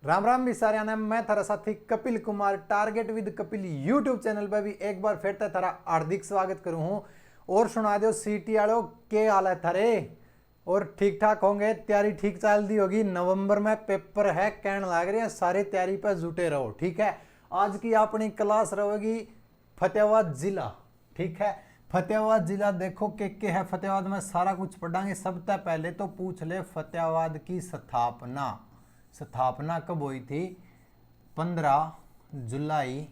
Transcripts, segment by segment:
राम राम भी सारे आने मैं थारा साथी Kapil Kumar target with Kapil YouTube channel पर भी एक बार फिर ते थारा हार्दिक स्वागत करूं हूं। और सुना दो सीटी वालों के हाल है थारे और ठीक ठाक होंगे। तैयारी ठीक चल दी होगी। नवंबर में पेपर है कहने लग रहे हैं, सारी तैयारी पर जुटे रहो। ठीक है, आज की अपनी क्लास रहेगी फतेहाबाद जिला। ठीक है, फतेहाबाद जिला देखो के है फतेहाबाद में सारा कुछ पढ़ांगे। सबसे पहले तो पूछ ले फतेहाबाद की स्थापना कब हुई थी? 15 जुलाई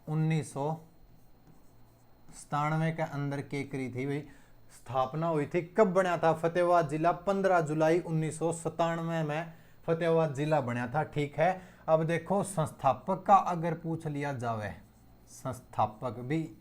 1997 के अंदर के करी थी भाई। स्थापना हुई थी, कब बना था फतेहाबाद जिला? 15 जुलाई 1997 में फतेहाबाद जिला बना था। ठीक है, अब देखो संस्थापक का अगर पूछ लिया जावे, संस्थापक भी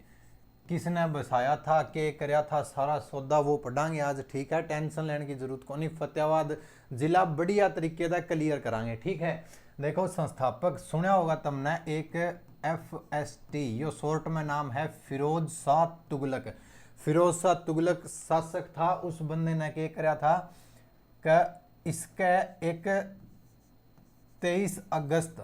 किसने बसाया था, के करया था, सारा सौदा वो पढ़ांगे आज। ठीक है, टेंशन लेने की जरूरत को नहीं। फतेहाबाद जिला बढ़िया तरीके से क्लियर करांगे। ठीक है, देखो संस्थापक सुना होगा तुमने, एक FST, यो शॉर्ट में नाम है फिरोज शाह तुगलक। फिरोज शाह तुगलक शासक था। उस बंदे ने क्या करया था कि इसके एक 23 अगस्त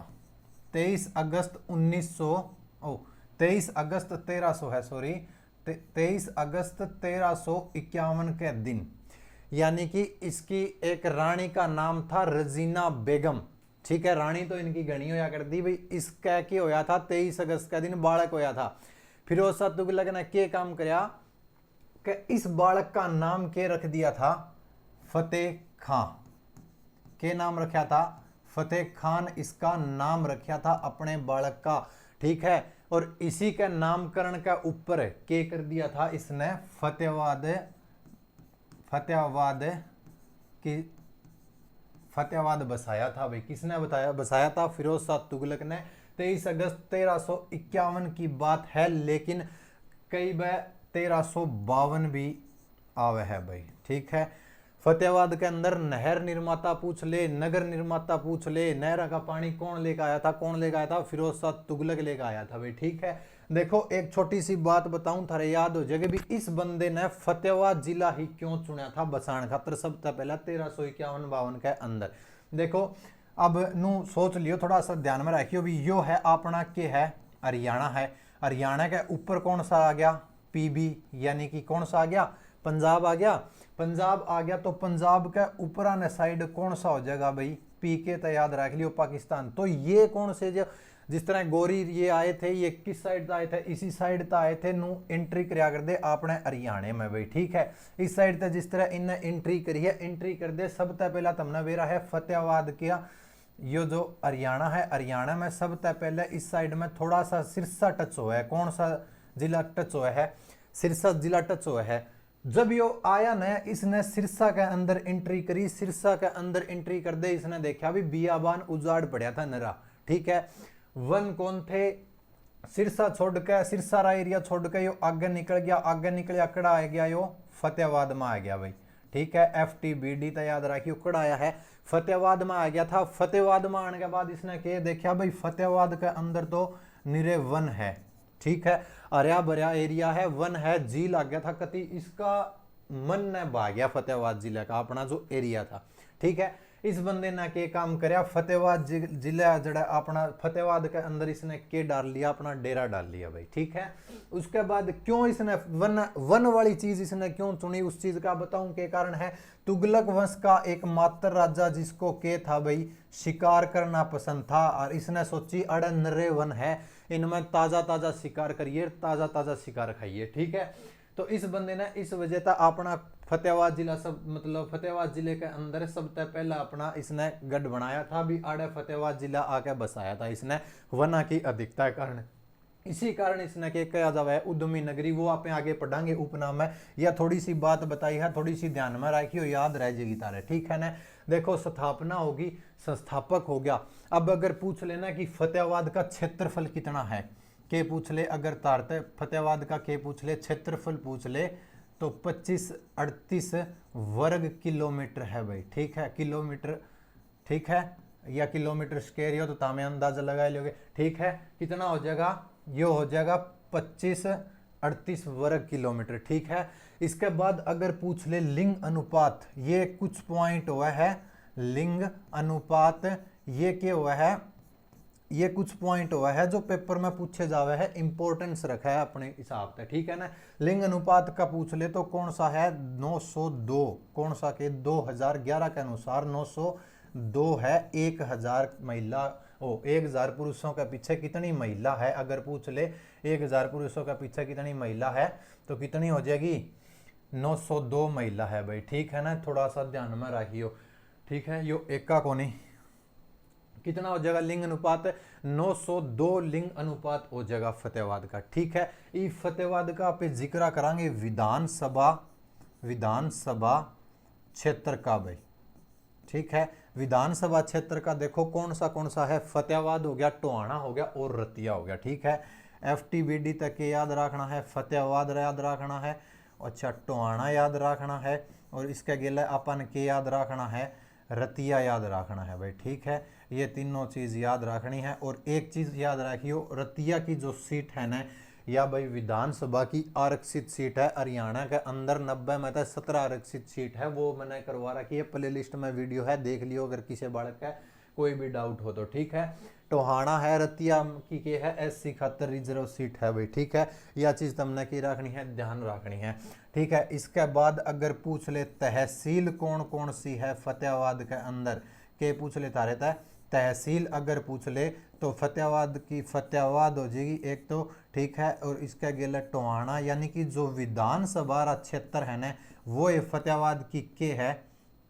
1351 के दिन, यानी कि इसकी एक रानी का नाम था रजीना बेगम। ठीक है, रानी तो इनकी घनी होया कर दी भाई। इसका क्या होया था? 23 अगस्त का दिन बालक होया था। फिरोज शाह तुगलक ने क्या काम करया कि इस बालक का नाम क्या रख दिया था? फतेह खां। के नाम रखा था? फतेह खान इसका नाम रखा था अपने बालक का। ठीक है, और इसी के नामकरण का ऊपर के कर दिया था इसने फतेहाबाद बसाया था भाई। किसने बसाया था? फिरोज शाह तुगलक ने। 23 अगस्त 1351 की बात है, लेकिन कई बार 1352 भी आवे है भाई। ठीक है, फतेहाबाद के अंदर नहर निर्माता पूछ ले, नगर निर्माता पूछ ले, नहर का पानी कौन लेकर आया था? कौन लेकर आया था? फिरोज शाह तुगलक लेकर आया था भाई। ठीक है, देखो एक छोटी सी बात बताऊं, थारे याद हो जाएगी भी। इस बंदे ने फतेहाबाद जिला ही क्यों चुना था बसाने खातर? सबसे पहला 1351-52 के अंदर। देखो अब नू सोच लियो, थोड़ा सा ध्यान में रखियो भी। यो है अपना के है हरियाणा है। हरियाणा के ऊपर कौन सा आ गया? PB, यानी कि कौन सा आ गया? पंजाब आ गया। पंजाब आ गया तो पंजाब के ऊपर आने साइड कौन सा हो जाएगा भाई? PK तो याद रख लियो, पाकिस्तान। तो ये कौन से जो जिस तरह गोरी ये आए थे, ये किस साइड आए थे? इसी साइड तक आए थे। नू एंट्री करा कर दे अपने हरियाणा में भाई। ठीक है, इस साइड तक जिस तरह इन्हें एंट्री करी है, एंट्री कर दे। सबसे पहला तमने वेरा है फतेहाबाद किया। यो जो हरियाणा है, हरियाणा में सबसे पहले इस साइड में थोड़ा सा सिरसा टच हुआ है। कौन सा जिला टच हुआ है? सिरसा जिला टच हुआ है। जब यो आया न, इसने सिरसा के अंदर एंट्री करी। सिरसा के अंदर एंट्री कर दे, इसने देखा भी बियाबान उजाड़ पड़ा था नरा। ठीक है, वन कौन थे? सिरसा छोड़ के, सिरसा रा एरिया छोड़ के यो आगे निकल गया। आगे निकल कड़ा आ गया, यो फतेहाबाद में आ गया भाई। ठीक है, FTBD तो याद रखियो, कड़ा आया है फतेहाबाद में आ गया था। फतेहाबाद में आने के बाद इसने क्या देखा भाई? फतेहाबाद के अंदर तो निरे वन है। ठीक है, हरिया भरिया एरिया है, वन है, झील आ गया था कति। इसका मन ने भाग गया फतेहाबाद जिले का अपना जो एरिया था। ठीक है, इस बंदे ने के काम करया? फतेहाबाद जिला जड़ा अपना फतेहाबाद के अंदर इसने के डाल लिया? अपना डेरा डाल लिया भाई। ठीक है, उसके बाद क्यों इसने वन वाली चीज इसने क्यों चुनी? उस चीज का बताऊं के कारण है। तुगलक वंश का एक मात्र राजा जिसको के था भाई शिकार करना पसंद था, और इसने सोची अड़े नरे वन है, इनमें ताजा ताजा शिकार करिए, ताजा ताजा शिकार खाइए। ठीक है, तो इस बंदे ने इस वजह था अपना फतेहाबाद जिला सब मतलब फतेहाबाद जिले के अंदर सबसे पहला अपना इसने गढ़ बनाया था भी। आड़े फतेहाबाद जिला आके बसाया था इसने वना की अधिकता के कारण। इसी कारण इसने के कहा जावा है उद्यमी नगरी। वो आप आगे पढ़ांगे उपनाम है, या थोड़ी सी बात बताई है, थोड़ी सी ध्यान में रखियो, याद रह जाएगी तारे। ठीक है ना, देखो स्थापना होगी, संस्थापक हो गया। अब अगर पूछ लेना कि फतेहाबाद का क्षेत्रफल कितना है, के पूछ ले अगर तारते फतेहाबाद का के पूछ ले, क्षेत्रफल पूछ ले, तो 2538 वर्ग किलोमीटर है भाई। ठीक है, किलोमीटर। ठीक है, या किलोमीटर स्क्वायर हो तो तामे अंदाजा लगा लोगे। ठीक है, कितना हो जाएगा? यो हो जाएगा 2538 वर्ग किलोमीटर। ठीक है, इसके बाद अगर पूछ ले लिंग अनुपात, ये कुछ पॉइंट हुआ है लिंग अनुपात ये क्या हुआ है, ये कुछ पॉइंट हुआ है जो पेपर में पूछे जावे है, इंपॉर्टेंस रखा है अपने हिसाब से, ठीक है ना। लिंग अनुपात का पूछ ले तो कौन सा है 902, कौन सा के 2011 के अनुसार 902 है। 1000 महिला 1000 पुरुषों के पीछे कितनी महिला है, अगर पूछ ले 1000 पुरुषों के पीछे कितनी महिला है तो कितनी हो जाएगी 902 महिला है भाई, ठीक है ना। थोड़ा सा ध्यान में रखियो, ठीक है। यो एका को नहीं, कितना हो जाएगा लिंग अनुपात 902 लिंग अनुपात हो जाएगा फतेहाबाद का, ठीक है। ये फतेहाबाद का पे जिक्र करांगे विधानसभा क्षेत्र का भाई, ठीक है। विधानसभा क्षेत्र का देखो कौन सा है, फतेहाबाद हो गया, टोहाना हो गया और रतिया हो गया, ठीक है। FTBD तक के याद रखना है, फतेहाबाद याद रखना है, अच्छा टोहाना याद रखना है, और इसके अगले अपन के याद रखना है, रतिया याद रखना है भाई, ठीक है। ये तीनों चीज याद रखनी है। और एक चीज याद रखियो, रतिया की जो सीट है ना, या भाई विधानसभा की आरक्षित सीट है, हरियाणा के अंदर 90 में 17 आरक्षित सीट है, वो मैंने करवा रखी है, प्ले लिस्ट में वीडियो है, देख लियो अगर किसी बालक का कोई भी डाउट हो तो, ठीक है। टोहाना है, रतिया की के है SC खातर रिजर्व सीट है भाई, ठीक है। यह चीज तुमने की रखनी है, ध्यान रखनी है, ठीक है। इसके बाद अगर पूछ ले तहसील कौन कौन सी है फतेहाबाद के अंदर, के पूछ ले तारे तहसील अगर पूछ ले तो फतेहाबाद की फतेहाबाद हो जाएगी एक तो, ठीक है। और इसके अगले टोहाना, यानी कि जो विधानसभा क्षेत्र है ना, वो ये फतेहाबाद की के है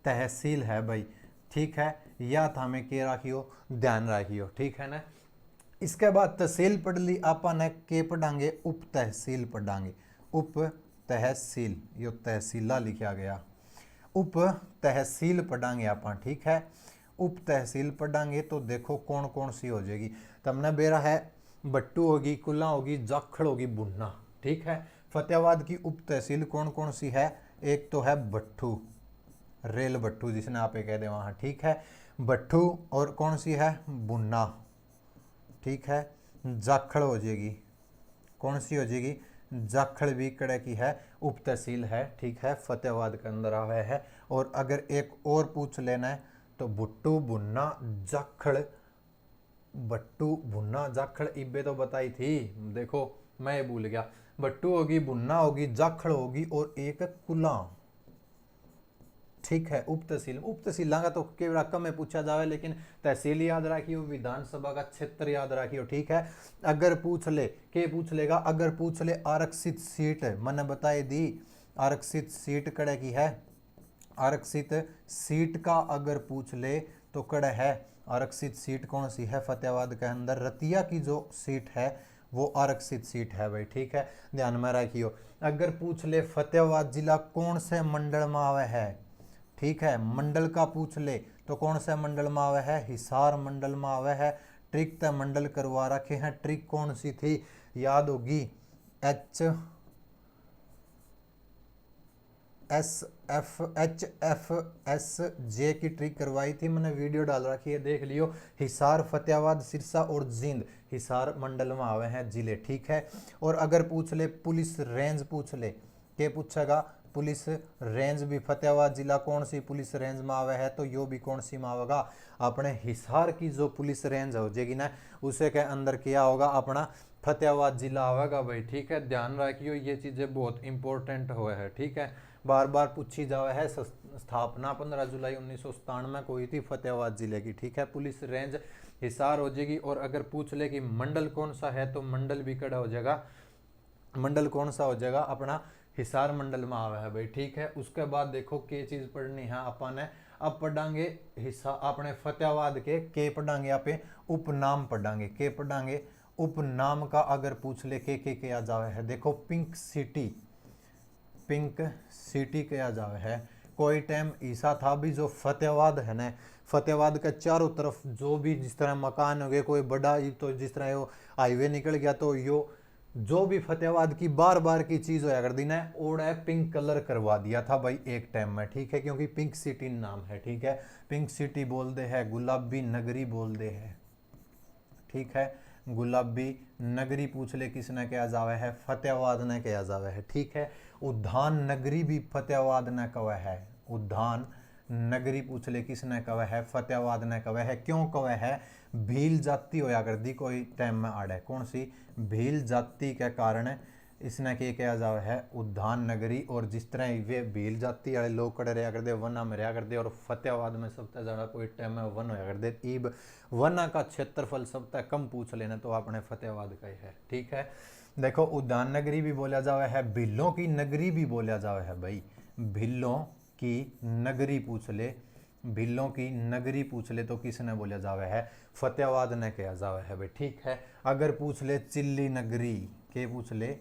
तहसील है भाई, ठीक है। या था हमें के रखियो, ध्यान रखियो, ठीक है ना। इसके बाद तहसील पढ़ ली अपन के पढ़ांगे, उप तहसील पढ़ांगे, उप तहसील, यो तहसीला लिखा गया, उप तहसील पढ़ांगे अपन, ठीक है। उप तहसील पढ़ांगे तो देखो कौन कौन सी हो जाएगी, तमने बेरा है बट्टू होगी, कुल्ला होगी, जाखड़ होगी, बुन्ना, ठीक है। फतेहाबाद की उप तहसील कौन कौन सी है, एक तो है भट्टू, रेल भट्टू जिसने आप कह दे वहां, ठीक है, भट्टू। और कौन सी है बुन्ना, ठीक है। जाखड़ हो जाएगी, कौन सी हो जाएगी जाखड़ भी कड़े की है, उप तहसील है, ठीक है, फतेहाबाद के अंदर आवे है। और अगर एक और पूछ लेना है तो भुट्टू बुन्ना जाखड़, भट्टू बुन्ना जाखड़ इब्बे तो बताई थी, देखो मैं ये भूल गया, भट्टू होगी, बुन्ना होगी, जाखड़ होगी और एक कुला, ठीक है। उप तहसील का तो के रकम में पूछा जावे, लेकिन तहसील याद रखियो, विधानसभा का क्षेत्र याद रखियो, ठीक है। अगर पूछ ले के पूछ लेगा, अगर पूछ ले आरक्षित सीट, मैंने बताई दी आरक्षित सीट कड़े की है, आरक्षित सीट का अगर पूछ ले तो कड़े है आरक्षित सीट कौन सी है फतेहाबाद के अंदर, रतिया की जो सीट है वो आरक्षित सीट है भाई, ठीक है, ध्यान में रखियो। अगर पूछ ले फतेहाबाद जिला कौन से मंडल में आवे है, ठीक है, मंडल का पूछ ले तो कौन से मंडल में आवे है, हिसार मंडल में आवे है। ट्रिक तय मंडल करवा रखे हैं, ट्रिक कौन सी थी याद होगी, HFSJ की ट्रिक करवाई थी, मैंने वीडियो डाल रखी है, देख लियो। हिसार, फतेहाबाद, सिरसा और जींद हिसार मंडल में आवे हैं जिले, ठीक है। और अगर पूछ ले पुलिस रेंज पूछ ले, के पूछेगा पुलिस रेंज भी फतेहाबाद जिला कौन सी पुलिस रेंज में आवे है, तो यो भी कौन सी में आवेगा अपने हिसार की जो पुलिस रेंज हो जाएगी ना, उसे के अंदर क्या होगा अपना फतेहाबाद जिला आवेगा भाई, ठीक है। ध्यान रखियो, ये चीजें बहुत इंपॉर्टेंट हुए है, ठीक है, बार बार पूछी जावे है। स्थापना 15 जुलाई 1997 में हुई थी फतेहाबाद जिले की, ठीक है। पुलिस रेंज हिसार हो जाएगी। और अगर पूछ ले कि मंडल कौन सा है तो मंडल भी कड़ा हो जाएगा, मंडल कौन सा हो जाएगा अपना हिसार मंडल में आवा है भाई, ठीक है। उसके बाद देखो के चीज पढ़नी है अपन ने, अब पढ़ांगे हिस्सा अपने फतेहाबाद के पढ़ांगे यहाँ पे उपनाम पढ़ांगे, के पढ़ांगे उपनाम का। अगर पूछ ले के आ जावे है, देखो पिंक सिटी, पिंक सिटी के आ जावे है। कोई टाइम ऐसा था भी जो फतेहाबाद है ना, फतेहाबाद के चारों तरफ जो भी जिस तरह मकान हो गए, कोई बड़ा तो जिस तरह वो हाईवे निकल गया तो यो जो भी फतेहाबाद की बार बार की चीज होया कर दी ना, ओड़ा पिंक कलर करवा दिया था भाई एक टाइम में, ठीक है, क्योंकि पिंक सिटी नाम है, ठीक है। पिंक सिटी बोल दे है, गुलाबी नगरी बोल दे है, ठीक है, गुलाबी नगरी पूछ ले किसने क्या जावे है, फतेहाबाद ने क्या जावे है, ठीक है। उद्यान नगरी भी फतेहाबाद ने कहा है, उद्यान नगरी पूछ ले किसने कहा है, फतेहाबाद ने कहा है। क्यों कहा है, भील जाति होया कर दी कोई टाइम में आड़े, कौन सी, भील जाति के कारण इसने क्या किया जावे है, उद्यान नगरी। और जिस तरह वे भील जाति वाले लोग कड़े रहा करते, वना में रहा करते, और फतेहाबाद में सबसे ज़्यादा कोई टाइम में वन होया करते, ईब वना का क्षेत्रफल सबसे कम पूछ लेना तो अपने फतेहाबाद का ही है। ठीक है, देखो उद्यान नगरी भी बोला जावे है, भीलों की नगरी भी बोला जावे है भाई, भीलों की नगरी पूछ ले, भीलों की नगरी पूछ ले तो किसने बोला जावे है, फतेहाबाद ने कहा जावे है भाई। ठीक है, अगर पूछ ले चिल्ली नगरी, के पूछ ले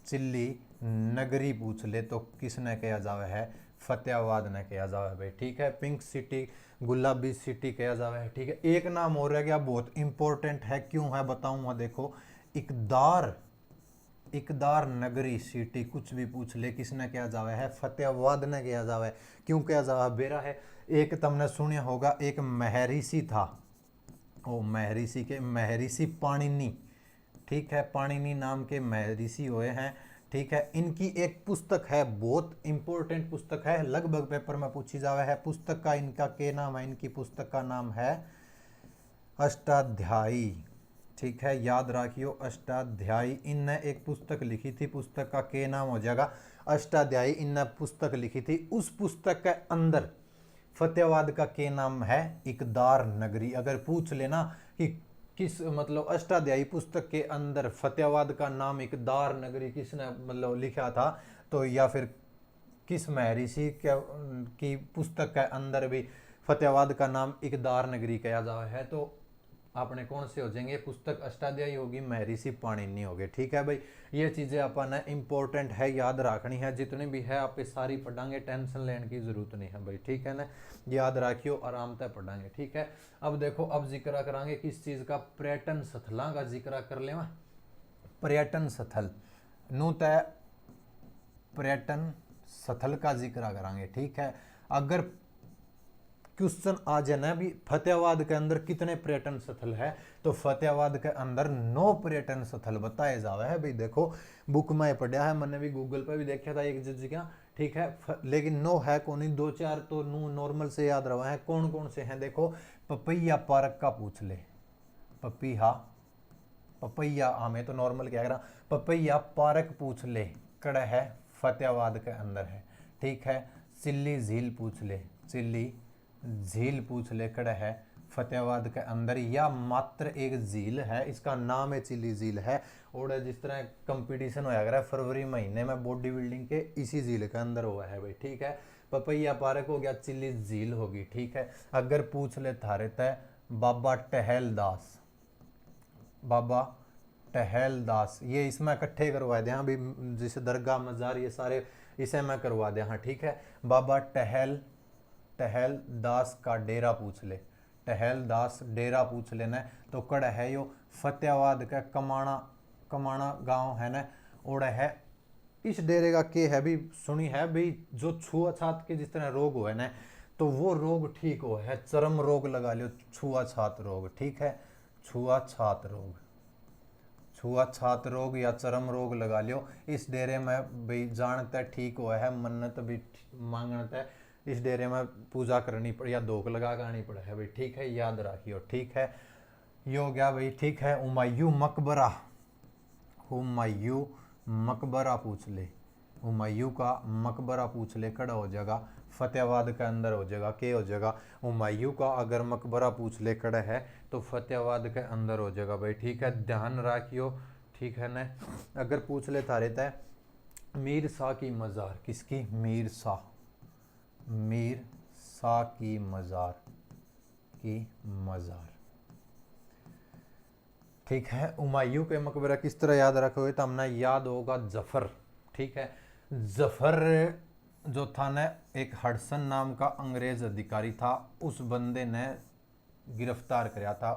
चिल्ली नगरी पूछ ले तो किसने कहा जावे है, फतेहाबाद ने कहा जावे है भाई। ठीक है, पिंक सिटी, गुलाबी सिटी कहा जावे है। ठीक है, एक नाम और रह गया, बहुत इंपॉर्टेंट है, क्यों है बताऊंगा। देखो इकदार, इकदार नगरी सिटी कुछ भी पूछ ले किसने क्या जावे है, फतेहाबाद ने क्या जावे है। क्यों क्या जावा बेरा है, एक तुमने सुनिया होगा, एक महर्षि था, ओ महर्षि के, महर्षि पाणिनि। ठीक है, पाणिनि नाम के महर्षि हुए हैं। ठीक है, इनकी एक पुस्तक है, बहुत इंपॉर्टेंट पुस्तक है, लगभग पेपर में पूछी जावे है। पुस्तक का इनका क्या नाम है, इनकी पुस्तक का नाम है अष्टाध्यायी। ठीक है, याद रखियो अष्टाध्यायी। इनने एक पुस्तक लिखी थी, पुस्तक का क्या नाम हो जाएगा, अष्टाध्यायी। इनने पुस्तक लिखी थी, उस पुस्तक के अंदर फतेहाबाद का क्या नाम है, इकदार नगरी। अगर पूछ लेना कि किस मतलब अष्टाध्यायी पुस्तक के अंदर फतेहाबाद का नाम इकदार नगरी किसने मतलब लिखा था, तो या फिर किस महर्षि की पुस्तक के अंदर भी फतेहाबाद का नाम इकदार नगरी कहा जावा है, तो आपने कौन से हो जाएंगे, पुस्तक अष्टाध्यायी होगी, महर्षि पाणिनि होगे। ठीक है भाई, ये चीज़ें अपन इंपॉर्टेंट है, याद रखनी है, जितनी भी है आप सारी पढ़ांगे, टेंशन लेने की जरूरत नहीं है भाई। ठीक है ना, याद रखियो, आराम से पढ़ांगे। ठीक है, अब देखो, अब जिक्र करांगे किस चीज़ का, पर्यटन स्थलों का जिक्र कर ले। पर्यटन स्थल नू तय पर्यटन स्थल का जिक्र करांगे। ठीक है, अगर क्वेश्चन आ जाना भी फतेहाबाद के अंदर कितने पर्यटन स्थल है, तो फतेहाबाद के अंदर 9 पर्यटन स्थल बताए जावे है भाई। देखो बुक में पढ़ा है, मैंने भी गूगल पर भी देखा था एक जगह। ठीक है, लेकिन 9 है कौन, 2-4 तो नॉर्मल से याद रहा है। कौन कौन से हैं, देखो पपैया पार्क का पूछ ले, पपीहा, पपैया हमें तो नॉर्मल क्या करा, पपैया पार्क पूछ ले, कड़ा है फतेहाबाद के अंदर है। ठीक है, चिल्ली झील पूछ ले, चिल्ली झील पूछ ले, कड़ा है फतेहाबाद के अंदर, या मात्र एक झील है, इसका नाम है चिल्ली झील है। और जिस तरह कंपटीशन होया करा फरवरी महीने में बॉडी बिल्डिंग के, इसी झील के अंदर हुआ है भाई। ठीक है, पपैया पार्क हो गया, चिल्ली झील होगी। ठीक है, अगर पूछ ले थारे तय बाबा टहलदास, बाबा टहलदास, ये इसमें इकट्ठे करवा दे हाँ भी, जैसे दरगाह मजार ये सारे इसे मैं करवा दे हाँ। ठीक है, बाबा टहलदास का डेरा पूछ ले, टहलदास डेरा पूछ लेना, तो कड़ है यो फतेहाबाद का कमाणा गांव है ना, और है इस डेरे का के है भी सुनी है भाई, जो छुआछात के जिस तरह रोग हुए ना, तो वो रोग ठीक हो है, चर्म रोग लगा लियो, छुआछात रोग। ठीक है, छुआछात रोग, छुआछात रोग या चर्म रोग लगा लियो, इस डेरे में भाई जानते ठीक हुआ है, मन्नत भी मांगते, इस डेरे में पूजा करनी पड़े या धोख लगा करनी पड़े है भाई। ठीक है, याद रखियो। ठीक है, ये हो गया भाई। ठीक है, हुमायूं मकबरा, हुमायूं मकबरा पूछ ले, हुमायूं का मकबरा पूछ ले, कड़ा हो जाएगा फतेहाबाद के अंदर हो जाएगा, के हो जाएगा हुमायूं का अगर मकबरा पूछ ले कड़ा है तो फतेहाबाद के अंदर हो जाएगा भाई। ठीक है, ध्यान रखियो। ठीक है ना, अगर पूछ ले थारे तय मीर शाह की मज़ार, किसकी, मीर शाह, मीर शाह की मज़ार, की मज़ार। ठीक है, हुमायूं के मकबरा किस तरह याद रखोगे, तो हमने याद होगा जफर। ठीक है, जफर जो था ना, एक हडसन नाम का अंग्रेज अधिकारी था, उस बंदे ने गिरफ्तार कराया था,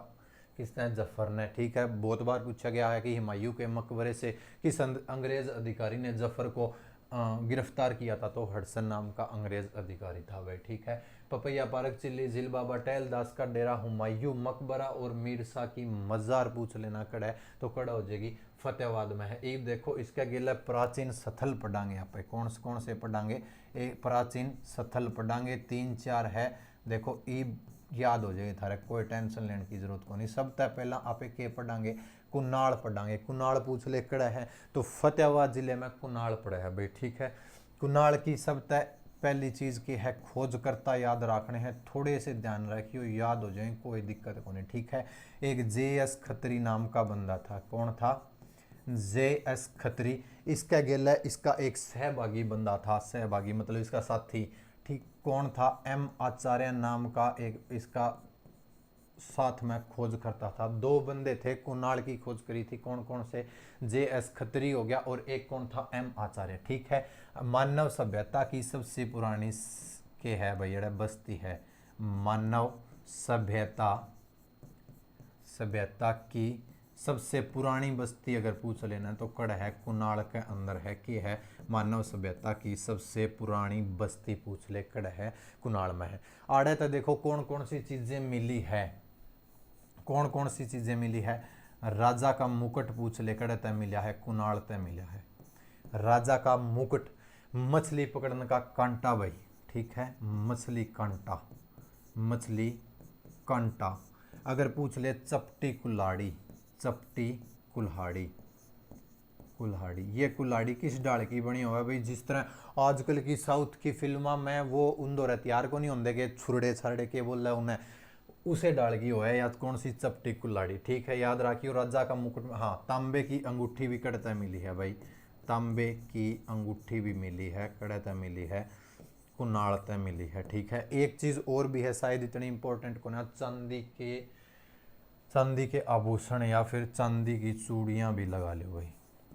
किसने, जफर ने। ठीक है, बहुत बार पूछा गया है कि हुमायूं के मकबरे से किस अंग्रेज अधिकारी ने जफर को गिरफ्तार किया था, तो हडसन नाम का अंग्रेज अधिकारी था भाई। ठीक है, पपैया पार्क, चिल्ली झील, बाबा टहल दास का डेरा, हुमायूं मकबरा और मीर शाह की मजार पूछ लेना कड़ा है तो कड़ा हो जाएगी फतेहाबाद में है। एक देखो इसका गिला प्राचीन स्थल पढ़ांगे आप कौन से पढ़ांगे, एक प्राचीन स्थल पढ़ांगे, 3-4 है देखो ई याद हो जाएगी थारे, कोई टेंशन लेने की जरूरत को नहीं। सब तय पहला आप के पढ़ांगे कुनाल पढ़ांगे, कुनाल पूछ ले कड़ा है तो फतेहाबाद जिले में कुनाल पड़ा है भाई, ठीक है। कुनाल की सब तय पहली चीज की है खोजकर्ता याद रखने हैं, थोड़े से ध्यान रखियो याद हो जाए कोई दिक्कत को नहीं, ठीक है। एक जे.एस. खत्री नाम का बंदा था, कौन था, जे.एस. खत्री। इसका गेला इसका एक सहभागी बंदा था, सहभागी मतलब इसका साथी, ठीक, कौन था, एम आचार्य नाम का एक इसका साथ में खोज करता था। 2 बंदे थे, कुनाल की खोज करी थी, कौन कौन से, जे.एस. खत्री हो गया और एक कौन था, एम आचार्य, ठीक है। मानव सभ्यता की सबसे पुरानी के है भैया बस्ती है, मानव सभ्यता सभ्यता की सबसे पुरानी बस्ती अगर पूछ लेना तो कड़ है कुनाल के अंदर है कि है मानव सभ्यता की सबसे पुरानी बस्ती पूछ ले कड़ है कुनाल में है। आड़े तो देखो कौन कौन सी चीजें मिली है, कौन कौन सी चीजें मिली है, राजा का मुकुट पूछ ले कड़े तय मिला है कुनाल तय मिला है, राजा का मुकुट, मछली पकड़ने का कांटा भाई, ठीक है, मछली कांटा, मछली कांटा। अगर पूछ ले चपटी कुल्हाड़ी, चपटी कुल्हाड़ी, कुल्हाड़ी, ये कुल्हाड़ी किस डाल की बनी हुआ है भाई, जिस तरह आजकल की साउथ की फिल्मा में वो उन हथियार को नहीं होंगे के छुरड़े छरड़े के बोल रहे उन्हें, उसे डाल की हुआ है या कौन सी चपटी कुल्हाड़ी, ठीक है, याद रखियो। राजा का मुकुट में हाँ तांबे की अंगूठी भी कड़ता मिली है भाई, तांबे की अंगूठी भी मिली है, कड़ता मिली है, कुनाल मिली है, ठीक है। एक चीज और भी है शायद इतनी इंपॉर्टेंट को ना, चांदी के आभूषण या फिर चांदी की चूड़ियां भी लगा लो भाई,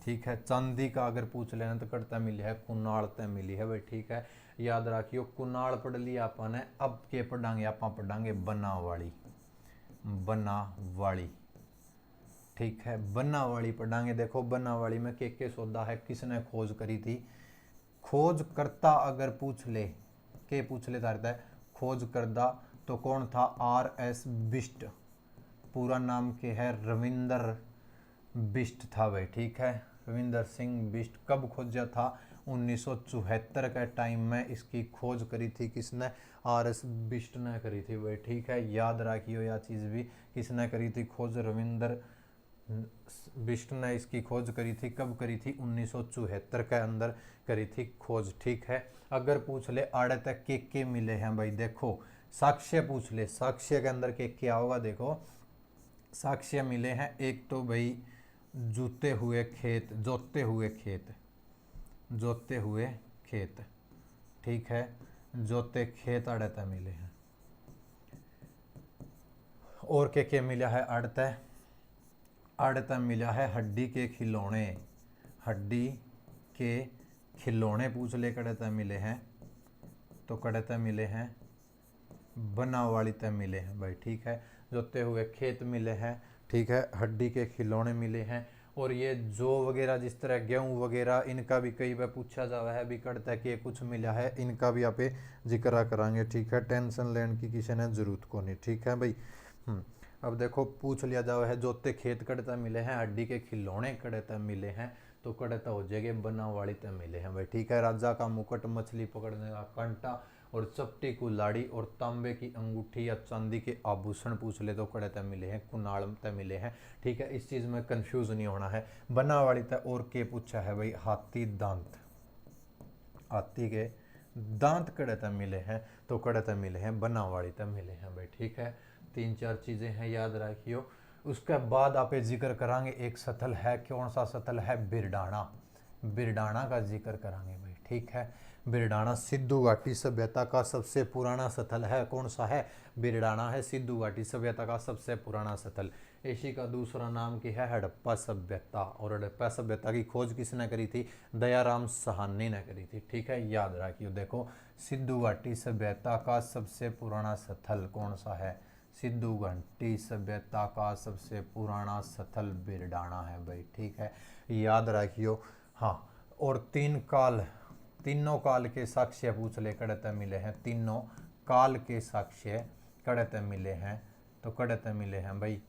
ठीक है। चांदी का अगर पूछ लेना तो कड़ता मिली है कुनाल मिली है भाई, ठीक है। याद रखियो कुनाल पढ़ लिया अपन ने, अब के पढ़ांगे आप पढ़ांगे बनावाड़ी, बनावाड़ी, ठीक है, बनावाड़ी पढ़ांगे। देखो बनावाड़ी में के सौदा है, किसने खोज करी थी, खोज करता अगर पूछ ले के पूछ ले तारता है खोज करता तो कौन था, R.S. बिष्ट, पूरा नाम के है रविंदर बिष्ट था भाई, ठीक है, रविंदर सिंह बिष्ट। कब खोजा था, 1974 के टाइम में इसकी खोज करी थी किसने, R.S. बिष्ट ने करी थी भाई, ठीक है। याद रखियो यह चीज़ भी, किसने करी थी खोज, रविंदर बिष्ट ने इसकी खोज करी थी, कब करी थी, 1974 के अंदर करी थी खोज, ठीक है। अगर पूछ ले आड़े तक के मिले हैं भाई, देखो साक्ष्य पूछ ले, साक्ष्य के अंदर के क्या होगा, देखो साक्ष्य मिले हैं, एक तो भाई जूते हुए खेत, जोते हुए खेत, जोते हुए खेत, ठीक है, जोते खेत अड़ता मिले हैं। और के मिला है अड़ता, अड़ता मिला है हड्डी के खिलौने, हड्डी के खिलौने पूछ ले कड़ता मिले हैं तो कड़ता मिले हैं बनावाड़ी तय मिले हैं भाई, ठीक है। जोते हुए खेत मिले हैं, ठीक है, हड्डी के खिलौने मिले हैं, और ये जो वगैरह जिस तरह गेहूं वगैरह इनका भी कई बार पूछा जावा है भी करता है कि कुछ मिला है, इनका भी आप जिक्र करांगे, ठीक है। टेंशन लेने की किसी ने जरूरत को नहीं, ठीक है भाई। अब देखो पूछ लिया जावा है जोते खेत कड़ता मिले हैं, हड्डी के खिलौने कड़ता मिले हैं तो कड़ता हो जाएगा बनावाड़ी तय मिले हैं भाई, ठीक है। राजा का मुकुट, मछली पकड़ने का कांटा और चपटी कुल्हाड़ी और तांबे की अंगूठी या चांदी के आभूषण पूछ ले तो कड़े तय मिले हैं, कुनाल तय मिले हैं, ठीक है। इस चीज में कंफ्यूज नहीं होना है। बनावाड़ी तय और के पूछा है भाई, हाथी दांत, हाथी के दांत कड़े तय मिले हैं तो कड़े तय मिले हैं बनावाड़ी तय मिले हैं भाई, ठीक है। 3-4 चीजें हैं, याद रखियो। उसके बाद आप जिक्र करांगे एक स्थल है, कौन सा स्थल है, बिरडाना, बिरडाना का जिक्र करांगे भाई, ठीक है। बिरडाना सिद्धू घाटी सभ्यता का सबसे पुराना स्थल है, कौन सा है, बिरडाना है सिद्धू घाटी सभ्यता का सबसे पुराना स्थल। इसी का दूसरा नाम क्या है, हड़प्पा सभ्यता, और हड़प्पा सभ्यता की खोज किसने करी थी, दयाराम साहनी ने करी थी, ठीक है। याद रखियो, देखो सिद्धू घाटी सभ्यता का सबसे पुराना स्थल कौन सा है, सिद्धू घाटी सभ्यता का सबसे पुराना स्थल बिरडाना है भाई, ठीक है। याद रखियो। हाँ, और तीनों काल के साक्ष्य पूछ ले कड़ते मिले हैं, तीनों काल के साक्ष्य कड़ते मिले हैं, तो कड़ते मिले हैं भाई,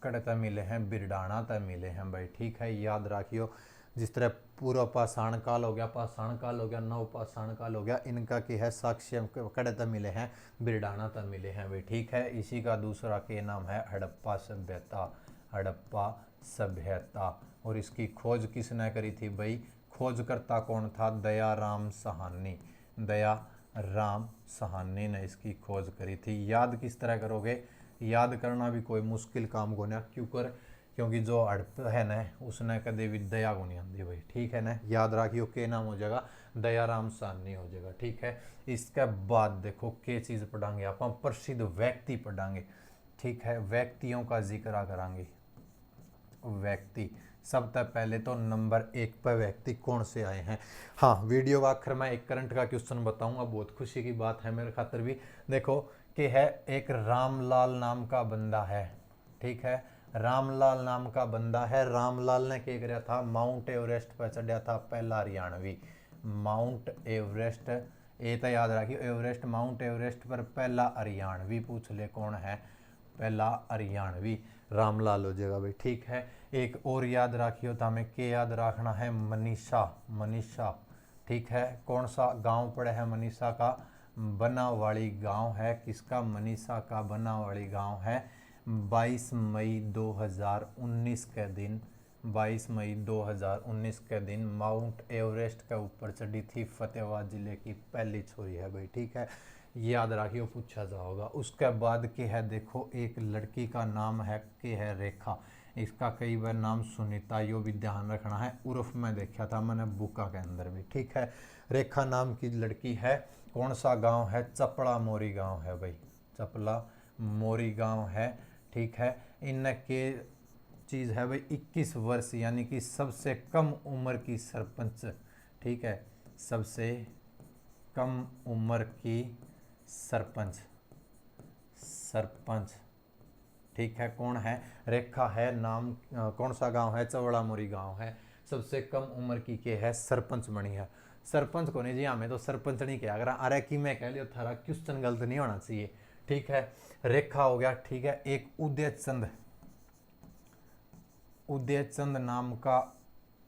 कड़ते मिले हैं, बिरडाना तय मिले हैं भाई। ठीक है, याद रखियो। जिस तरह पूर्व पाषाण काल हो गया, पाषाण काल हो गया, नव पाषाण काल हो गया, इनका की है साक्ष्य कड़ते मिले हैं, बिरडाना तय मिले हैं भाई। ठीक है, इसी का दूसरा के नाम है हड़प्पा सभ्यता, हड़प्पा सभ्यता। और इसकी खोज किसने करी थी भाई? खोजकर्ता कौन था? दयाराम साहनी, दयाराम साहनी ने इसकी खोज करी थी। याद किस तरह करोगे? याद करना भी कोई मुश्किल काम को ना, क्योंकि जो हड़प है ना उसने कदे भी दया को नहीं आती भाई। ठीक है ना, याद रखियो के नाम हो जाएगा दयाराम साहनी हो जाएगा। ठीक है, इसके बाद देखो के चीज़ पढ़ांगे आप, प्रसिद्ध व्यक्ति पढ़ांगे। ठीक है, व्यक्तियों का जिक्र करांगे। व्यक्ति सबसे पहले तो नंबर 1 पर व्यक्ति कौन से आए हैं। हाँ, वीडियो का आखिर में एक करंट का क्वेश्चन बताऊंगा, बहुत खुशी की बात है मेरे खातर भी। देखो कि है एक रामलाल नाम का बंदा है। ठीक है, रामलाल नाम का बंदा है। रामलाल ने क्या कराया था? माउंट एवरेस्ट पर चढ़ा था, पहला हरियाणवी। माउंट एवरेस्ट, ये तो याद रखिए, एवरेस्ट, माउंट एवरेस्ट पर पहला हरियाणवी। पूछ ले कौन है पहला हरियाणवी? रामलाल हो जाएगा भाई। ठीक है, एक और याद रखियो, तो हमें के याद रखना है? मनीषा, मनीषा। ठीक है, कौन सा गांव पड़े है मनीषा का? बनावाड़ी गांव है। किसका? मनीषा का बनावाड़ी गांव है। 22 मई 2019 के दिन, 22 मई 2019 के दिन माउंट एवरेस्ट के ऊपर चढ़ी थी फतेहाबाद जिले की पहली छोरी है भाई। ठीक है, याद रखियो, पूछा जाओगा। उसके बाद के है, देखो एक लड़की का नाम है के है रेखा। इसका कई बार नाम सुनीता, यो भी ध्यान रखना है। उर्फ में देखा था मैंने बुका के अंदर भी। ठीक है, रेखा नाम की लड़की है। कौन सा गांव है? चपड़ा मोरी गांव है भाई, चपला मोरी गांव है। ठीक है, इनके चीज़ है भाई 21 वर्ष, यानी कि सबसे कम उम्र की सरपंच। ठीक है, सबसे कम उम्र की सरपंच, सरपंच। ठीक है, कौन है? रेखा है। नाम कौन सा गांव है? चवड़ा मोरी गांव है। सबसे कम उम्र की के है सरपंच बनी है। सरपंच को नहीं जी, हमें तो सरपंच नहीं किया। अगर अरे कि मैं कह लियो, थारा क्वेश्चन गलत नहीं होना चाहिए। ठीक है, रेखा हो गया। ठीक है, एक उदय चंद, उदय चंद नाम का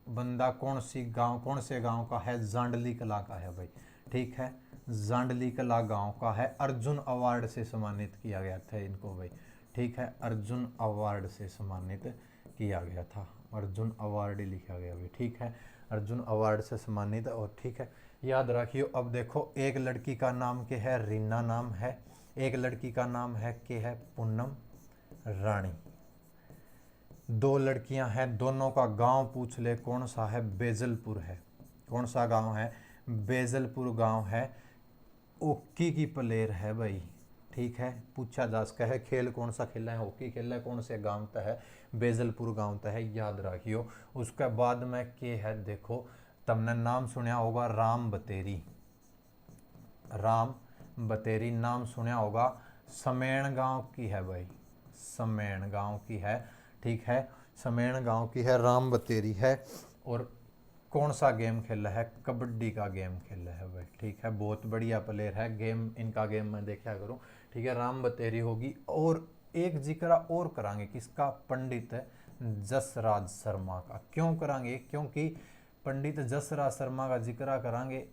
बंदा कौन से गांव का है? जांडली कला का है भाई। ठीक है, जांडली कला गांव का है। अर्जुन अवार्ड से सम्मानित किया गया था इनको भाई। ठीक है, अर्जुन अवार्ड से सम्मानित किया गया था, अर्जुन अवार्ड लिखा गया भाई। ठीक है, अर्जुन अवार्ड से सम्मानित। और ठीक है, याद रखियो। अब देखो एक लड़की का नाम के है रीना नाम है, एक लड़की का नाम है के है पूनम रानी। 2 लड़कियां हैं, दोनों का गांव पूछ ले कौन सा है? बेजलपुर है। कौन सा गांव है? बेजलपुर गांव है। हॉकी की प्लेयर है भाई। ठीक है, पूछा जा सकता है खेल कौन सा खेला है? हॉकी खेला है। कौन से गांव तक है? बेजलपुर गांव तक है, याद रखियो। उसके बाद में के है, देखो तुमने नाम सुना होगा राम बतेरी, राम बतेरी नाम सुना होगा। समेण गांव की है भाई, समेण गांव की है। ठीक है, समेण गांव की है, राम बतेरी है। और कौन सा गेम खेला है? कबड्डी का गेम खेला है भाई। ठीक है, बहुत बढ़िया प्लेयर है। गेम इनका गेम मैं देखा करूं। ठीक है, राम बतेरी होगी। और एक जिक्र और करांगे किसका? पंडित जसराज शर्मा का। क्यों करांगे? क्योंकि पंडित जसराज शर्मा का जिक्र करांगे,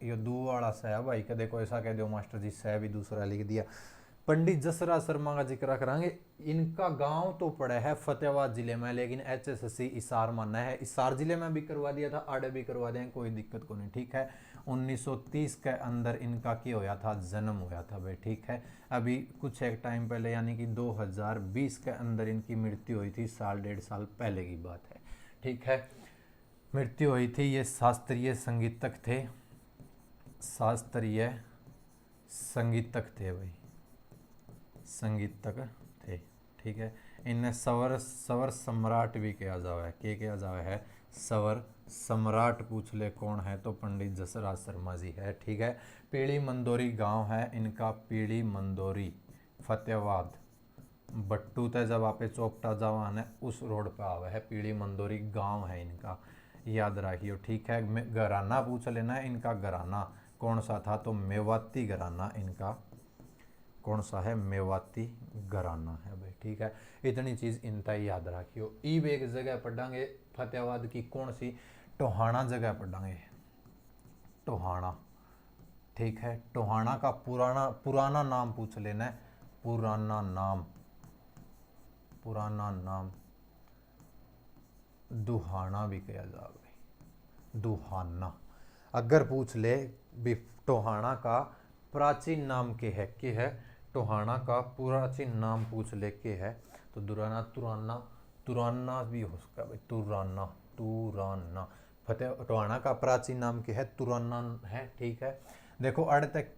ये दो वाला सा है भाई। कदे को ऐसा कह दो मास्टर जी सह भी दूसरा लिख दिया। पंडित जसराज शर्मा का जिक्र करांगे। इनका गांव तो पड़ा है फतेहाबाद जिले में, लेकिन HSC हिसार माना है। हिसार जिले में भी करवा दिया था, आड़े भी करवा दें, कोई दिक्कत को नहीं। ठीक है, 1930 के अंदर इनका क्या होया था? जन्म होया था भाई। ठीक है, अभी कुछ एक टाइम पहले यानी कि 2020 के अंदर इनकी मृत्यु हुई थी, साल 1.5 साल पहले की बात है। ठीक है, मृत्यु हुई थी। ये शास्त्रीय संगीतक थे, शास्त्रीय संगीतक थे भाई, संगीतक थे। ठीक है, इन्हें सवर सम्राट भी कहा जावा है। क्या कहा जावा है? सवर सम्राट। पूछ ले कौन है? तो पंडित जसराज शर्मा जी है। ठीक है, पीली मंदोरी गांव है इनका, पीली मंदोरी, फतेहाबाद बट्टू तय जब आप चौपटा जावा है उस रोड पे आवा है, पीली मंदोरी गांव है इनका, याद रखियो। ठीक है, घराना पूछ लेना है इनका, घराना कौन सा था, तो मेवाती घराना इनका कौन सा है, मेवाती घराना है भाई। ठीक है, इतनी चीज इनता ही याद रखियो। ईब एक जगह पढ़ांगे फतेहाबाद की, कौन सी, टोहाना जगह पढ़ांगे, टोहाना। ठीक है, टोहाना का पुराना पुराना नाम पूछ लेना है, पुराना नाम, पुराना नाम दुहाना भी कहा जाए, दुहाना। अगर पूछ ले भी टोहाना का प्राचीन नाम के है, टोहाना का प्राचीन नाम पूछ ले के है, तो दुराना, तुराना, तुराना भी हो सकता है भाई, तुराना, तुराना। फतेह टोहाना का प्राचीन नाम के है, तुराना है। ठीक है, देखो अड़ तक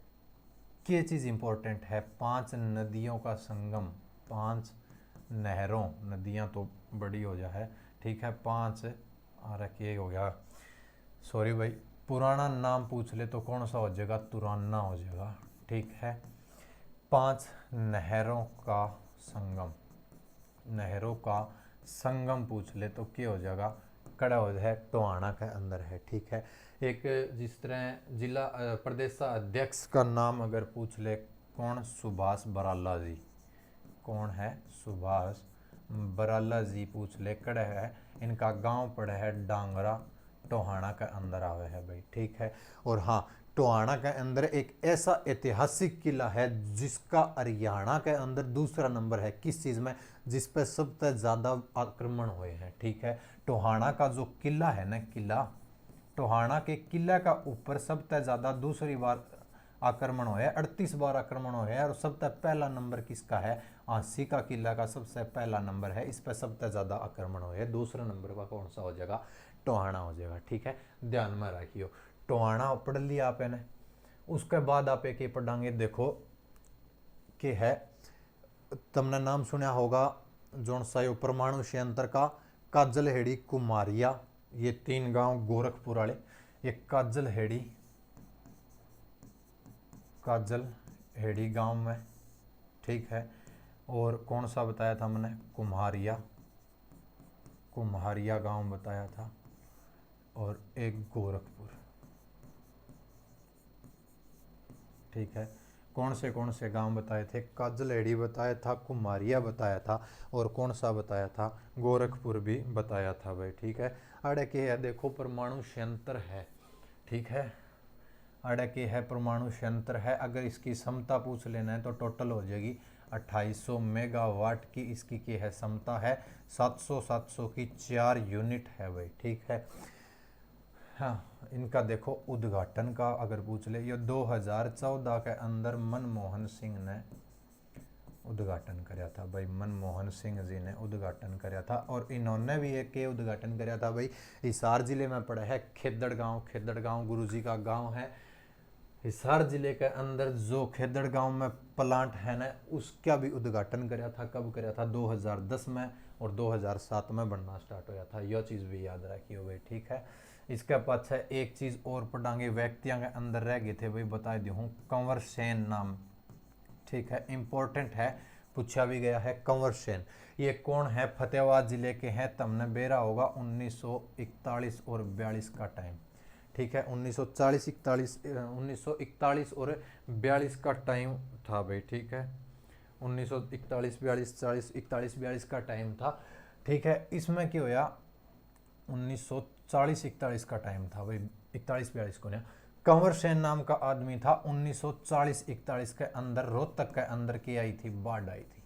ये चीज़ इंपॉर्टेंट है, 5 नदियों का संगम, 5 नहरों, नदियाँ तो बड़ी हो जाए। ठीक है, 5 ये हो गया, सॉरी भाई, पुराना नाम पूछ ले तो कौन सा हो जाएगा, तुराना हो जाएगा। ठीक है, 5 नहरों का संगम, नहरों का संगम पूछ ले तो क्या हो जाएगा, कड़ा हो जाए, टोहाना के अंदर है। ठीक है, एक जिस तरह जिला प्रदेश अध्यक्ष का नाम अगर पूछ ले, कौन, सुभाष बराला जी, कौन है, सुभाष बराला जी पूछ ले, कड़ा है, इनका गांव पड़ा है डांगरा, टोहाना के अंदर आवे है भाई। ठीक है, और हाँ, टोहाना के अंदर एक ऐसा ऐतिहासिक किला है जिसका हरियाणा के अंदर दूसरा नंबर है, किस चीज़ में, जिस पर सबसे ज़्यादा आक्रमण हुए हैं। ठीक है, टोहाना का जो किला है ना, किला, टोहाना के किला का ऊपर सबसे ज़्यादा दूसरी बार आक्रमण हुए, 38 बार आक्रमण हुए हैं, और सबसे पहला नंबर किसका है, आंसी का किला का सबसे पहला नंबर है, इस पर सबसे ज़्यादा आक्रमण हुए हैं। दूसरा नंबर का कौन सा हो जाएगा, टोहाना हो जाएगा। ठीक है, ध्यान में रखियो, टोहाना पढ़ लिया आपने। उसके बाद आप एक पढ़ांगे, देखो कि है, तुमने नाम सुना होगा जोन सा यो परमाणु संयंत्र का, काजलहेड़ी, कुमारिया, ये 3 गांव गोरखपुर वाले, ये काजलहेड़ी, काजलहेड़ी गांव में। ठीक है, और कौन सा बताया था मैंने, कुम्हारिया, कुम्हारिया गांव बताया था, और एक गोरखपुर। ठीक है, कौन से गांव बताए थे, काजलहेड़ी बताया था, कुमारिया बताया था, और कौन सा बताया था, गोरखपुर भी बताया था भाई। ठीक है, अड़े के है, देखो परमाणु संयंत्र है। ठीक है, अड़े के है परमाणु संयंत्र है, अगर इसकी क्षमता पूछ लेना है तो टोटल हो जाएगी 2800 मेगावाट की, इसकी है क्षमता है, 700 की 4 यूनिट है भाई। ठीक है, हाँ, इनका देखो उद्घाटन का अगर पूछ ले, ये 2014 के अंदर मनमोहन सिंह ने उद्घाटन कराया था भाई, मनमोहन सिंह जी ने उद्घाटन कराया था। और इन्होंने भी एक के उद्घाटन कराया था भाई, हिसार जिले में पड़ा है खेदड़ गांव, खेदड़ गांव गुरु जी का गांव है, हिसार जिले के अंदर जो खेदड़ गांव में प्लांट है ना, उसका भी उद्घाटन कराया था। कब कराया था, 2010 में, और 2007 में बनना स्टार्ट होया था, यह चीज़ भी याद रखियो भाई। ठीक है, इसके पाछे एक चीज़ और पढ़ांगे, व्यक्तियों के अंदर रह गए थे भाई, बता दी हूँ, कंवर सेन नाम। ठीक है, इंपॉर्टेंट है, पूछा भी गया है, कंवर सेन ये कौन है, फतेहाबाद जिले के हैं, तुमने बेरा होगा 1941 और 42 का टाइम। ठीक है, 1941 और 42 का टाइम था भाई। ठीक है, 1941 42 40 41 42 का टाइम था। ठीक है, इसमें क्या होया, 1940 41 का टाइम था भाई, 41 42 को ना, कंवर सेन नाम का आदमी था, 1940 41 के अंदर रोहतक के अंदर की आई थी, बाढ़ आई थी,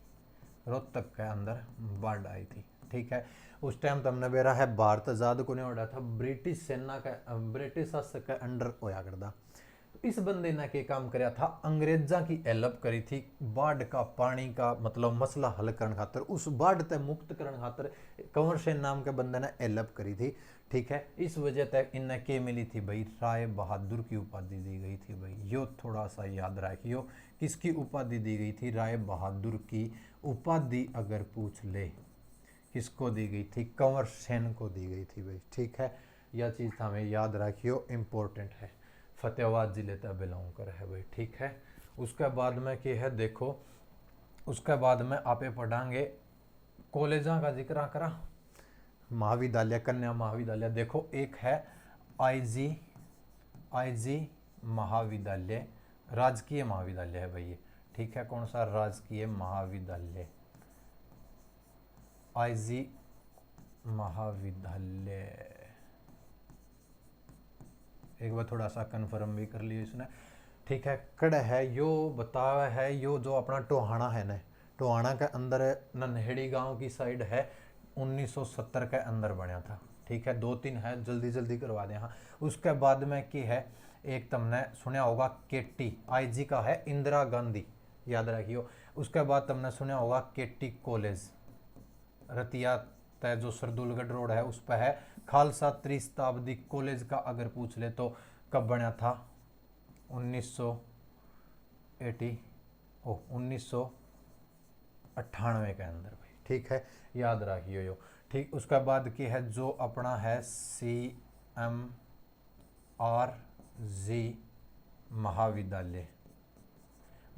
रोहतक के अंदर बाढ़ आई थी। ठीक है, उस टाइम तुमने बेरा है भारत आजाद को नहीं उड़ा था, ब्रिटिश सेना का, ब्रिटिश शासक के अंडर होया करता। इस बंदे ने के काम कराया था, अंग्रेजा की हेल्प करी थी, बाढ़ का पानी का मतलब मसला हल करने खातर, उस बाढ़ ते मुक्त करने खातर कंवर सेन नाम के बंदे ने हेल्प करी थी। ठीक है, इस वजह तक इन्हें के मिली थी भाई, राय बहादुर की उपाधि दी गई थी भाई, यो थोड़ा सा याद रखियो, किसकी उपाधि दी गई थी, राय बहादुर की उपाधि अगर पूछ ले, किसको दी गई थी, कंवर सेन को दी गई थी भाई। ठीक है, यह चीज़ हमें याद रखियो, इम्पोर्टेंट है, फतेहाबाद जिले तक बिलोंग कर है भाई। ठीक है, उसके बाद में क्या है, देखो उसके बाद में आपे पढ़ांगे कॉलेजा का जिक्र करा, महाविद्यालय, कन्या महाविद्यालय। देखो एक है आईजी महाविद्यालय, राजकीय महाविद्यालय है भाई ये, ठीक है। कौन सा? राजकीय महाविद्यालय, आईजी महाविद्यालय। एक बार थोड़ा सा कंफर्म भी कर लियो इसने, ठीक है। कड़ है यो बतावा है, यो जो अपना टोहाना है ना, टोहाना के अंदर नन्हेड़ी गांव की साइड है, 1970 के अंदर बना था, ठीक है। 2-3 है, जल्दी जल्दी करवा दें। हाँ, उसके बाद में की है एक, तुमने सुना होगा केटी, आईजी का है इंदिरा गांधी, याद रखियो। उसके बाद तुमने सुना होगा केटी कॉलेज, रतिया तय जो सरदुलगढ़ रोड है उस पर है। खालसा त्रिशताब्दी कॉलेज का अगर पूछ ले तो कब बना था? 1998 के अंदर भाई, ठीक है, याद रखियो यो, ठीक। उसके बाद की है जो अपना है CMRG महाविद्यालय,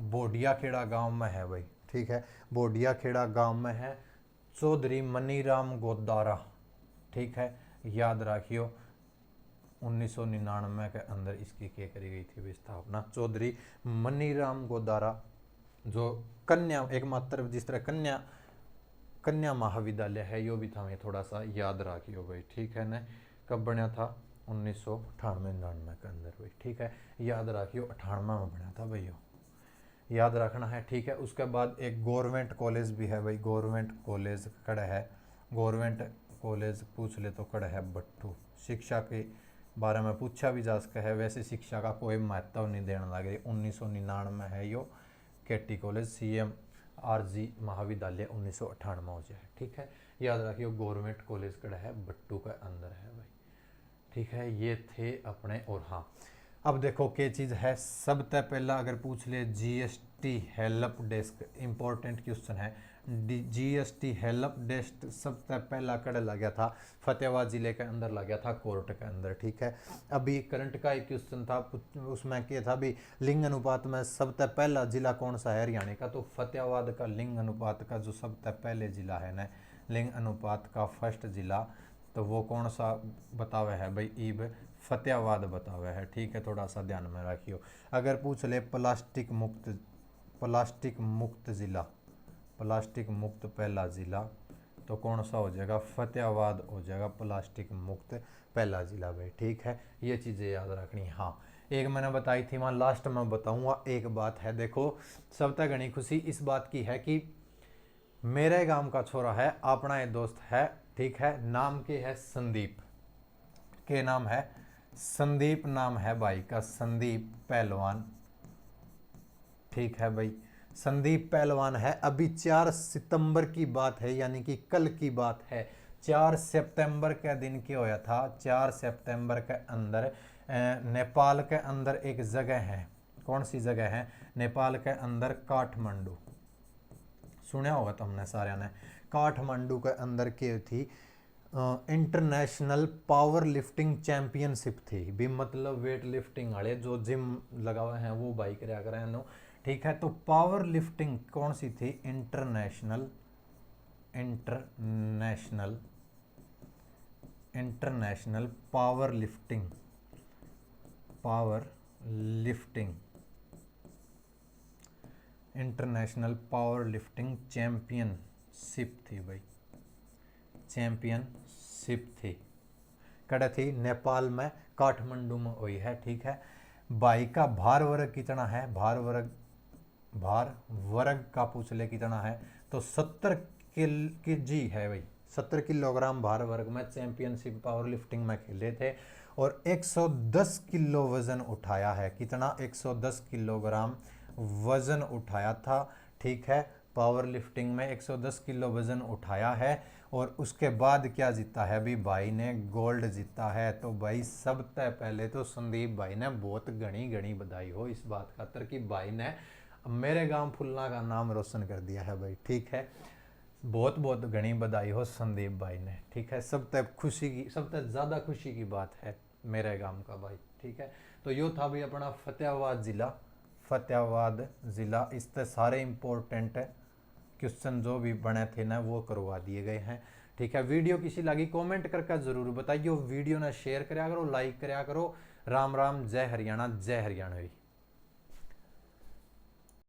बोडिया खेड़ा गांव में है भाई, ठीक है। बोडिया खेड़ा गांव में है, चौधरी मनीराम गोदारा, ठीक है, याद रखियो। 1999 के अंदर इसकी क्या करी गई थी स्थापना? चौधरी मनीराम गोदारा, जो कन्या एकमात्र, जिस तरह कन्या महाविद्यालय है, यो भी था, हमें थोड़ा सा याद रखियो भाई, ठीक है ना। कब बना था? 1998-99 के अंदर भाई, ठीक है, याद रखियो। 98 में बना था भाई, यो याद रखना है, ठीक है। उसके बाद एक गवर्नमेंट कॉलेज भी है भाई, गवर्नमेंट कॉलेज कड़ है, गवर्नमेंट कॉलेज पूछ ले तो कड़ है बट्टू। शिक्षा के बारे में पूछा भी जा सकता है, वैसे शिक्षा का कोई महत्व नहीं देने लगे। 1999 में है यो केटी कॉलेज, CMRG महाविद्यालय 1998 हो जाए, ठीक है, याद रखियो। गवर्नमेंट कॉलेज कड़ है बट्टू के अंदर है भाई, ठीक है। ये थे अपने, और हाँ अब देखो क्या चीज़ है। सबसे पहला अगर पूछ ले GST help desk, important question है। GST हेल्प डेस्क सबसे पहला कड़ लगा था? फतेहाबाद जिले के अंदर लगा था, कोर्ट के अंदर, ठीक है। अभी करंट का एक क्वेश्चन था, उसमें क्या था भी, लिंग अनुपात में सबसे पहला जिला कौन सा है हरियाणा का? तो फतेहाबाद का लिंग अनुपात का जो सबसे पहले जिला है ना, लिंग अनुपात का फर्स्ट जिला, तो वो कौन सा बतावे है भाई? ईब फतेहाबाद बतावे है, ठीक है, थोड़ा सा ध्यान में रखियो। अगर पूछ ले प्लास्टिक मुक्त जिला, प्लास्टिक मुक्त पहला जिला, तो कौन सा हो जाएगा? फतेहाबाद हो जाएगा प्लास्टिक मुक्त पहला जिला भाई, ठीक है। ये चीज़ें याद रखनी। हाँ, एक मैंने बताई थी, मैं लास्ट में बताऊंगा। एक बात है, देखो सबसे घनी खुशी इस बात की है कि मेरे गांव का छोरा है, अपना एक दोस्त है, ठीक है, नाम के है संदीप, के नाम है संदीप, नाम है भाई का संदीप पहलवान, ठीक है भाई, संदीप पहलवान है। अभी 4 सितंबर की बात है, यानी कि कल की बात है। 4 सितंबर के दिन क्या होया था? 4 सितंबर के अंदर नेपाल के अंदर एक जगह है, कौन सी जगह है? नेपाल के अंदर काठमांडू, सुना होगा तुमने सारे ने। काठमांडू के अंदर क्या थी? इंटरनेशनल पावर लिफ्टिंग चैंपियनशिप थी भी, मतलब वेट लिफ्टिंग वाले जो जिम लगा हुए हैं वो बाइक रहा करें, ठीक है। तो पावर लिफ्टिंग कौन सी थी? International power lifting international power lifting championship थी भाई, चैंपियनशिप थी। कड़ा थी? नेपाल में, काठमांडू में हुई है, ठीक है। बाइक का भार वर्ग कितना है? भार वर्ग का पूछ ले कितना है? तो 70 kg है भाई, 70 किलोग्राम भार वर्ग में चैंपियनशिप पावर लिफ्टिंग में खेले थे, और 110 किलो वजन उठाया है। कितना? 110 किलोग्राम वजन उठाया था, ठीक है। पावर लिफ्टिंग में 110 किलो वजन उठाया है, और उसके बाद क्या जीता है अभी? भाई ने गोल्ड जीता है। तो भाई सबसे पहले तो संदीप भाई ने बहुत घनी बधाई हो इस बात खातर कि भाई ने मेरे गांव फुलना का नाम रोशन कर दिया है भाई, ठीक है। बहुत घनी बधाई हो संदीप भाई ने, ठीक है। सबसे ज़्यादा खुशी की बात है मेरे गांव का भाई, ठीक है। तो यो था भाई अपना फतेहाबाद ज़िला। इससे सारे इम्पोर्टेंट क्वेश्चन जो भी बने थे ना वो करवा दिए गए हैं, ठीक है। वीडियो किसी लगी कमेंट करके ज़रूर बताइए, वीडियो ना शेयर कराया करो, लाइक कराया करो, राम राम, जय हरियाणा, जय हरियाणवी।